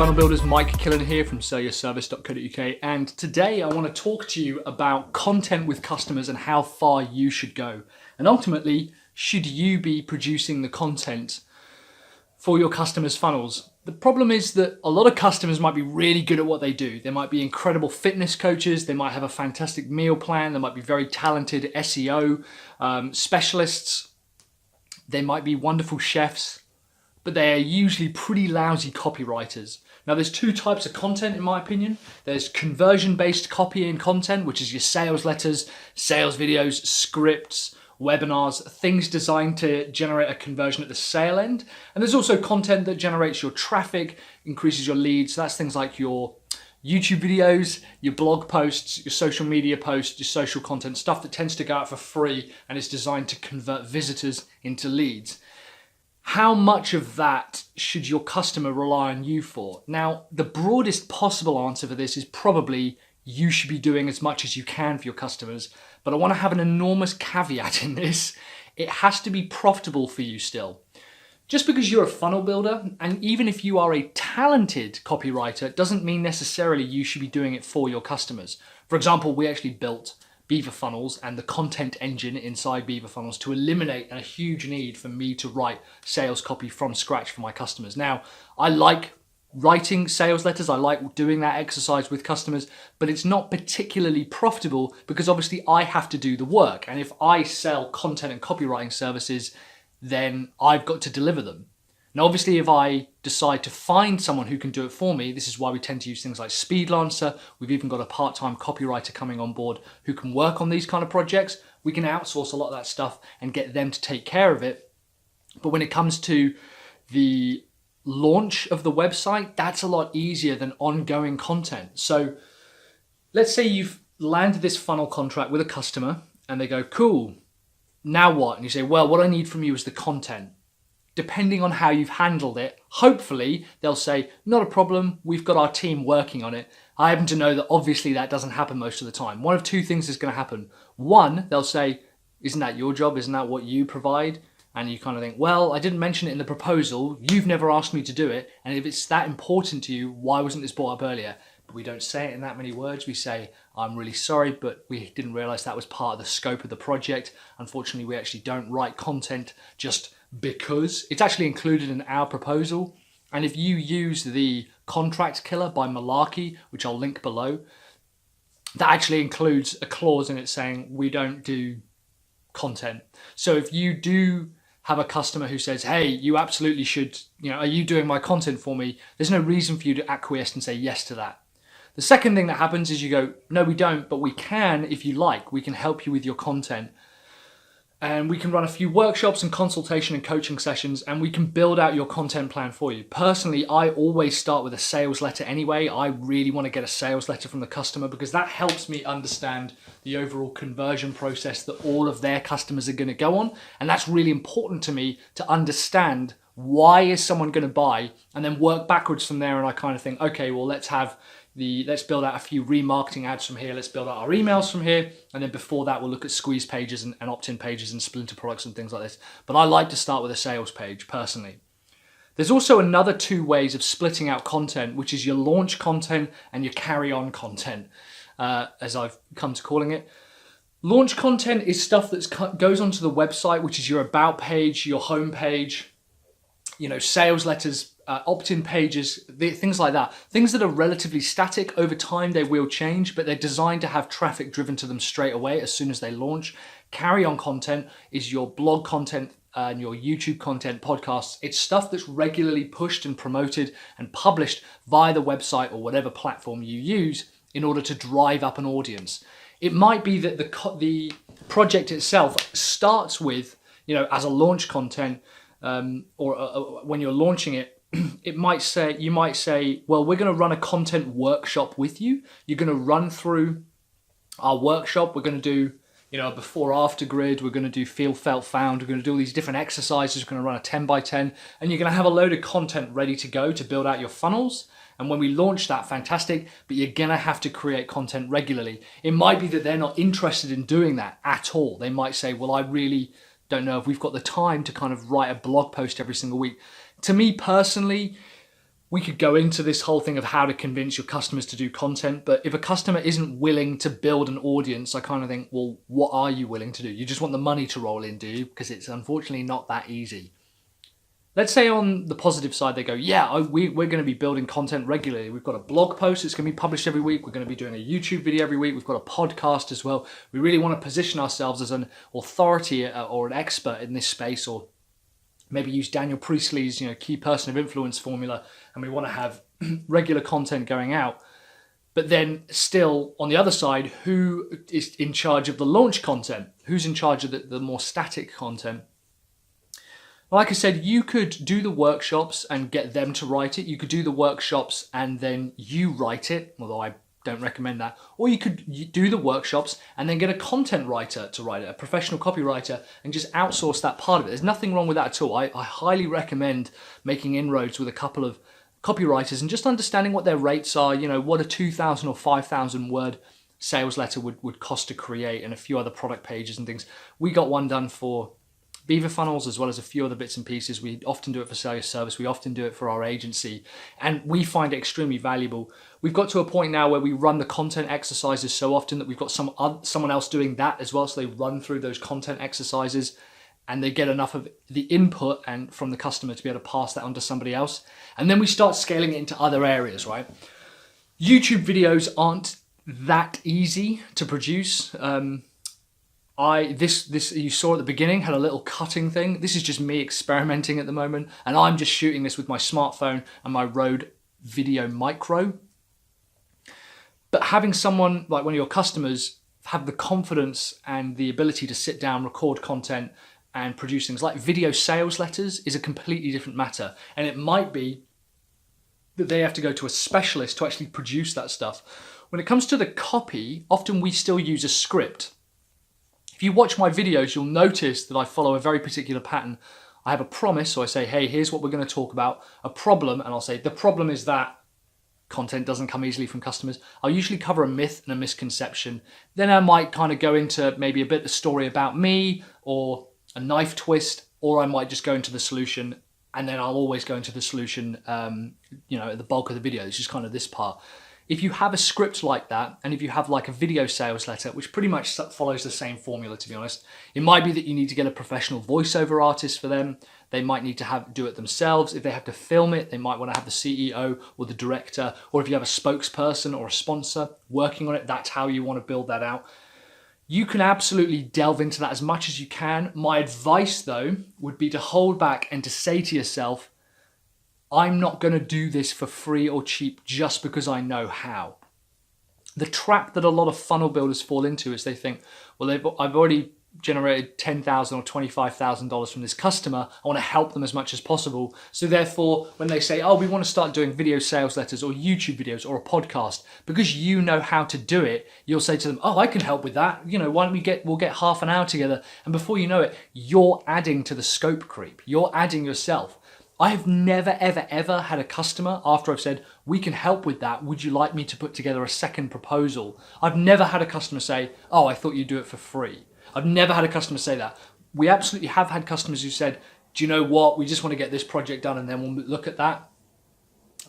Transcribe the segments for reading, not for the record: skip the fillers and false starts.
Funnel Builders, Mike Killen here from sellyourservice.co.uk, and today I want to talk to you about content with customers and how far you should go. And ultimately, should you be producing the content for your customers' funnels? The problem is that a lot of customers might be really good at what they do. They might be incredible fitness coaches, they might have a fantastic meal plan, they might be very talented SEO specialists, they might be wonderful chefs, but they are usually pretty lousy copywriters. Now there's two types of content in my opinion. There's conversion-based copy and content, which is your sales letters, sales videos, scripts, webinars, things designed to generate a conversion at the sale end. And there's also content that generates your traffic, increases your leads. So that's things like your YouTube videos, your blog posts, your social media posts, your social content, stuff that tends to go out for free and is designed to convert visitors into leads. How much of that should your customer rely on you for? Now, the broadest possible answer for this is probably you should be doing as much as you can for your customers, but I want to have an enormous caveat in this. It has to be profitable for you still. Just because you're a funnel builder, and even if you are a talented copywriter, doesn't mean necessarily you should be doing it for your customers. For example, we actually built Beaver Funnels and the content engine inside Beaver Funnels to eliminate a huge need for me to write sales copy from scratch for my customers. Now, I like writing sales letters, I like doing that exercise with customers, but it's not particularly profitable because obviously I have to do the work. And if I sell content and copywriting services, then I've got to deliver them. Now, obviously, if I decide to find someone who can do it for me, this is why we tend to use things like Speedlancer. We've even got a part-time copywriter coming on board who can work on these kind of projects. We can outsource a lot of that stuff and get them to take care of it. But when it comes to the launch of the website, that's a lot easier than ongoing content. So let's say you've landed this funnel contract with a customer and they go, cool, now what? And you say, well, what I need from you is the content. Depending on how you've handled it, hopefully they'll say, not a problem, we've got our team working on it. I happen to know that obviously that doesn't happen most of the time. One of two things is going to happen. One, they'll say, isn't that your job? Isn't that what you provide? And you kind of think, well, I didn't mention it in the proposal. You've never asked me to do it. And if it's that important to you, why wasn't this brought up earlier? But we don't say it in that many words. We say, I'm really sorry, but we didn't realize that was part of the scope of the project. Unfortunately, we actually don't write content just because. It's actually included in our proposal. And if you use the Contract Killer by Malarkey, which I'll link below, that actually includes a clause in it saying we don't do content. So if you do have a customer who says, hey, you absolutely should, are you doing my content for me? There's no reason for you to acquiesce and say yes to that. The second thing that happens is you go, no, we don't, but we can if you like. We can help you with your content. And we can run a few workshops and consultation and coaching sessions, and we can build out your content plan for you. Personally, I always start with a sales letter anyway. I really want to get a sales letter from the customer because that helps me understand the overall conversion process that all of their customers are going to go on. And that's really important to me to understand why is someone going to buy, and then work backwards from there. And I kind of think, okay, well, let's build out a few remarketing ads from here. Let's build out our emails from here. And then before that, we'll look at squeeze pages and opt-in pages and splinter products and things like this. But I like to start with a sales page personally. There's also another two ways of splitting out content, which is your launch content and your carry-on content, as I've come to calling it. Launch content is stuff that goes onto the website, which is your about page, your home page, sales letters, opt-in pages, things like that. Things that are relatively static. Over time, they will change, but they're designed to have traffic driven to them straight away as soon as they launch. Carry-on content is your blog content and your YouTube content, podcasts. It's stuff that's regularly pushed and promoted and published via the website or whatever platform you use in order to drive up an audience. It might be that the project itself starts with, as a launch content, or when you're launching it, you might say, well, we're going to run a content workshop with you. You're going to run through our workshop. We're going to do, a before after grid. We're going to do feel, felt, found. We're going to do all these different exercises. We're going to run a 10 by 10, and you're going to have a load of content ready to go to build out your funnels. And when we launch that, fantastic, but you're going to have to create content regularly. It might be that they're not interested in doing that at all. They might say, well, I really don't know if we've got the time to kind of write a blog post every single week. To me personally, We could go into this whole thing of how to convince your customers to do content, but if a customer isn't willing to build an audience, I kind of think, well, what are you willing to do? You just want the money to roll in, do you? Because it's unfortunately not that easy. Let's say on the positive side, they go, yeah, we're going to be building content regularly. We've got a blog post that's going to be published every week. We're going to be doing a YouTube video every week. We've got a podcast as well. We really want to position ourselves as an authority or an expert in this space, or maybe use Daniel Priestley's, key person of influence formula, and we want to have regular content going out. But then still, on the other side, who is in charge of the launch content? Who's in charge of the more static content? Like I said, you could do the workshops and get them to write it. You could do the workshops and then you write it, although I don't recommend that. Or you could do the workshops and then get a content writer to write it, a professional copywriter, and just outsource that part of it. There's nothing wrong with that at all. I highly recommend making inroads with a couple of copywriters and just understanding what their rates are, what a 2,000 or 5,000 word sales letter would cost to create, and a few other product pages and things. We got one done for Beaver Funnels, as well as a few other bits and pieces. We often do it for Sell Your Service. We often do it for our agency, and we find it extremely valuable. We've got to a point now where we run the content exercises so often that we've got someone else doing that as well. So they run through those content exercises and they get enough of the input and from the customer to be able to pass that on to somebody else. And then we start scaling it into other areas, right? YouTube videos aren't that easy to produce. This you saw at the beginning had a little cutting thing. This is just me experimenting at the moment, and I'm just shooting this with my smartphone and my Rode Video Micro. But having someone like one of your customers have the confidence and the ability to sit down, record content, and produce things like video sales letters is a completely different matter. And it might be that they have to go to a specialist to actually produce that stuff. When it comes to the copy, often we still use a script. If you watch my videos, you'll notice that I follow a very particular pattern. I have a promise, so I say, hey, here's what we're going to talk about. A problem, and I'll say, the problem is that content doesn't come easily from customers. I'll usually cover a myth and a misconception. Then I might kind of go into maybe a bit of the story about me, or a knife twist, or I might just go into the solution, and then I'll always go into the solution, at the bulk of the video. It's just kind of this part. If you have a script like that, and if you have like a video sales letter, which pretty much follows the same formula, to be honest, it might be that you need to get a professional voiceover artist for them. They might need to do it themselves. If they have to film it, they might want to have the CEO or the director, or if you have a spokesperson or a sponsor working on it, that's how you want to build that out. You can absolutely delve into that as much as you can. My advice, though, would be to hold back and to say to yourself, I'm not going to do this for free or cheap just because I know how. The trap that a lot of funnel builders fall into is they think, well, I've already generated $10,000 or $25,000 from this customer. I want to help them as much as possible. So therefore, when they say, oh, we want to start doing video sales letters or YouTube videos or a podcast, because you know how to do it, you'll say to them, oh, I can help with that. Why don't we'll get half an hour together. And before you know it, you're adding to the scope creep. You're adding yourself. I have never, ever, ever had a customer, after I've said, we can help with that, would you like me to put together a second proposal? I've never had a customer say, oh, I thought you'd do it for free. I've never had a customer say that. We absolutely have had customers who said, do you know what, we just want to get this project done and then we'll look at that.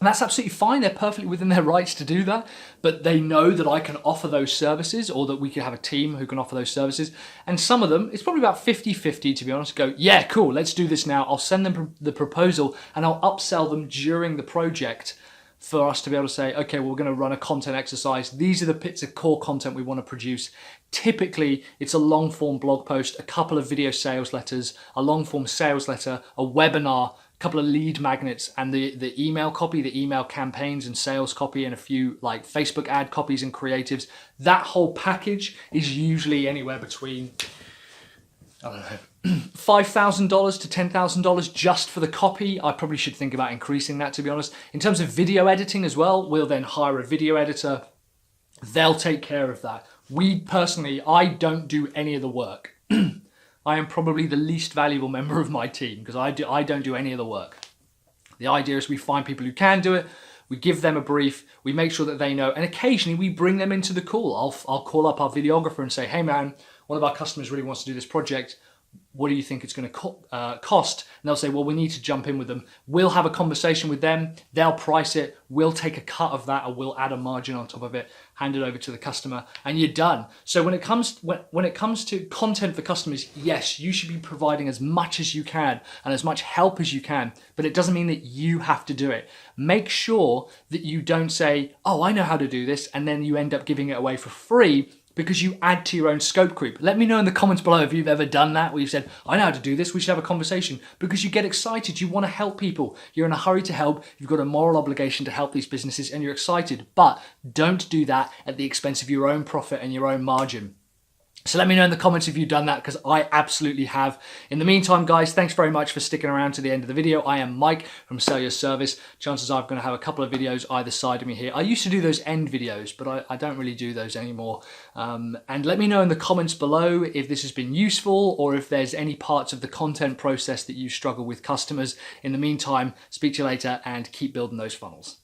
And that's absolutely fine. They're perfectly within their rights to do that. But they know that I can offer those services, or that we can have a team who can offer those services. And some of them, it's probably about 50-50 to be honest, go, yeah, cool, let's do this now. I'll send them the proposal and I'll upsell them during the project for us to be able to say, okay, well, we're going to run a content exercise. These are the bits of core content we want to produce. Typically, it's a long form blog post, a couple of video sales letters, a long form sales letter, a webinar, couple of lead magnets, and the email copy, the email campaigns and sales copy, and a few like Facebook ad copies and creatives. That whole package is usually anywhere between, I don't know, $5,000 to $10,000 just for the copy. I probably should think about increasing that, to be honest. In terms of video editing as well, we'll then hire a video editor. They'll take care of that. I don't do any of the work. I am probably the least valuable member of my team because I don't do any of the work. The idea is we find people who can do it, we give them a brief, we make sure that they know, and occasionally we bring them into the call. I'll call up our videographer and say, hey man, one of our customers really wants to do this project. what do you think it's going to cost? And they'll say, well, we need to jump in with them. We'll have a conversation with them. They'll price it. We'll take a cut of that, or we'll add a margin on top of it, hand it over to the customer, and you're done. So when it comes to content for customers, yes, you should be providing as much as you can and as much help as you can, but it doesn't mean that you have to do it. Make sure that you don't say, oh, I know how to do this, and then you end up giving it away for free, because you add to your own scope creep. Let me know in the comments below if you've ever done that, where you've said, I know how to do this, we should have a conversation, because you get excited, you want to help people, you're in a hurry to help, you've got a moral obligation to help these businesses, and you're excited, but don't do that at the expense of your own profit and your own margin. So let me know in the comments if you've done that, because I absolutely have. In the meantime, guys, thanks very much for sticking around to the end of the video. I am Mike from Sell Your Service. Chances are I'm going to have a couple of videos either side of me here. I used to do those end videos, but I don't really do those anymore. And let me know in the comments below if this has been useful, or if there's any parts of the content process that you struggle with customers. In the meantime, speak to you later and keep building those funnels.